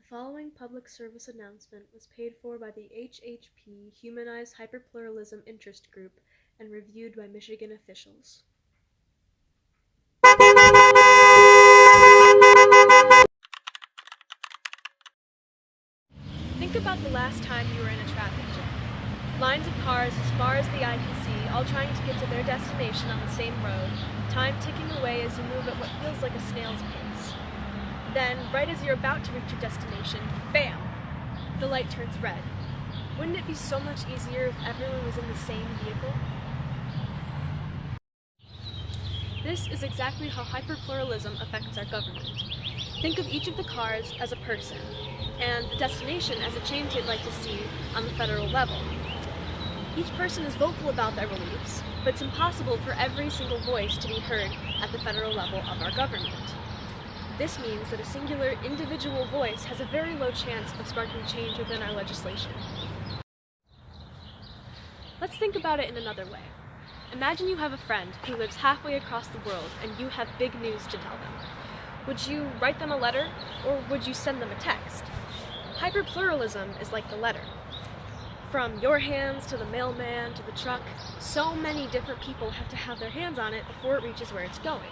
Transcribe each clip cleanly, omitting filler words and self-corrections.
following public service announcement was paid for by the HHP Humanized Hyperpluralism Interest Group and reviewed by Michigan officials. Think about the last time you were in a traffic jam. Lines of cars as far as the eye can see, all trying to get to their destination on the same road, time ticking away as you move at what feels like a snail's pace. Then, right as you're about to reach your destination, bam! The light turns red. Wouldn't it be so much easier if everyone was in the same vehicle? This is exactly how hyperpluralism affects our government. Think of each of the cars as a person, and the destination as a change they'd like to see on the federal level. Each person is vocal about their beliefs, but it's impossible for every single voice to be heard at the federal level of our government. This means that a singular individual voice has a very low chance of sparking change within our legislation. Let's think about it in another way. Imagine you have a friend who lives halfway across the world and you have big news to tell them. Would you write them a letter, or would you send them a text? Hyperpluralism is like the letter. From your hands to the mailman to the truck, so many different people have to have their hands on it before it reaches where it's going.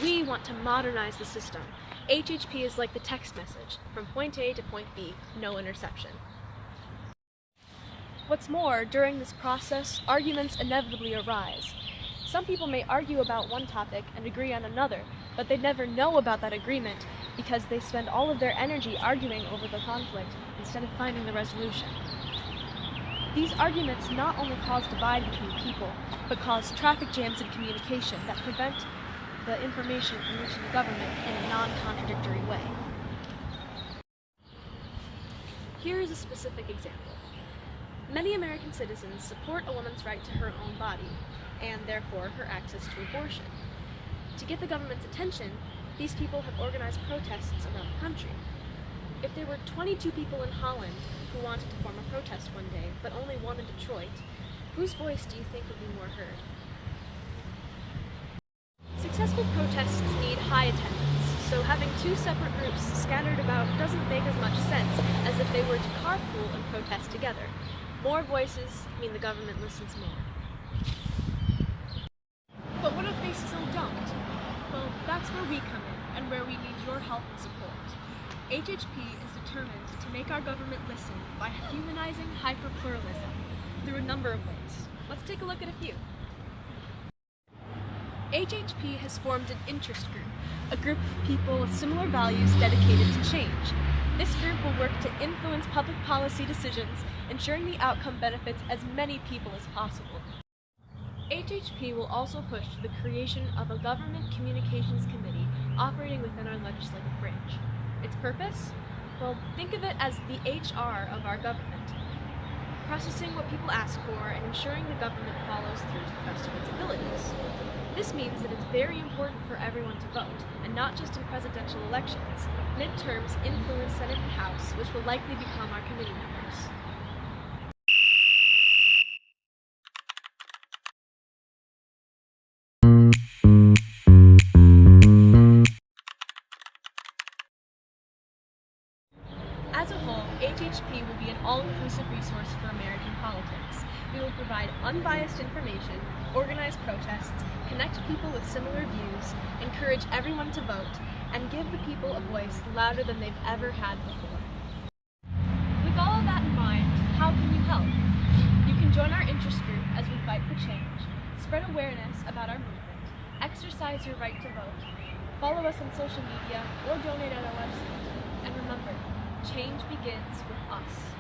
We want to modernize the system. HHP is like the text message, from point A to point B, no interception. What's more, during this process, arguments inevitably arise. Some people may argue about one topic and agree on another, but they never know about that agreement because they spend all of their energy arguing over the conflict instead of finding the resolution. These arguments not only cause divide between people, but cause traffic jams in communication that prevent the information from reaching the government in a non-contradictory way. Here is a specific example. Many American citizens support a woman's right to her own body, and therefore her access to abortion. To get the government's attention, these people have organized protests around the country. If there were 22 people in Holland who wanted to form a protest one day, but only one in Detroit, whose voice do you think would be more heard? Successful protests need high attendance, so having two separate groups scattered about doesn't make as much sense as if they were to carpool and protest together. More voices mean the government listens more. But what if they still don't? Well, that's where we come in, and where we need your help and support. HHP is determined to make our government listen by humanizing hyperpluralism through a number of ways. Let's take a look at a few. HHP has formed an interest group, a group of people with similar values dedicated to change. This group will work to influence public policy decisions, ensuring the outcome benefits as many people as possible. HHP will also push for the creation of a government communications committee operating within our legislative branch. Its purpose? Well, think of it as the HR of our government, processing what people ask for and ensuring the government follows through to the best of its abilities. This means that it's very important for everyone to vote, and not just in presidential elections. Midterms influence Senate and House, which will likely become our committee members. As a whole, HHP will be an all-inclusive resource for American politics. We will provide unbiased information, organize protests, connect people with similar views, encourage everyone to vote, and give the people a voice louder than they've ever had before. With all of that in mind, how can you help? You can join our interest group as we fight for change, spread awareness about our movement, exercise your right to vote, follow us on social media, or donate at our website. And remember, change begins with us.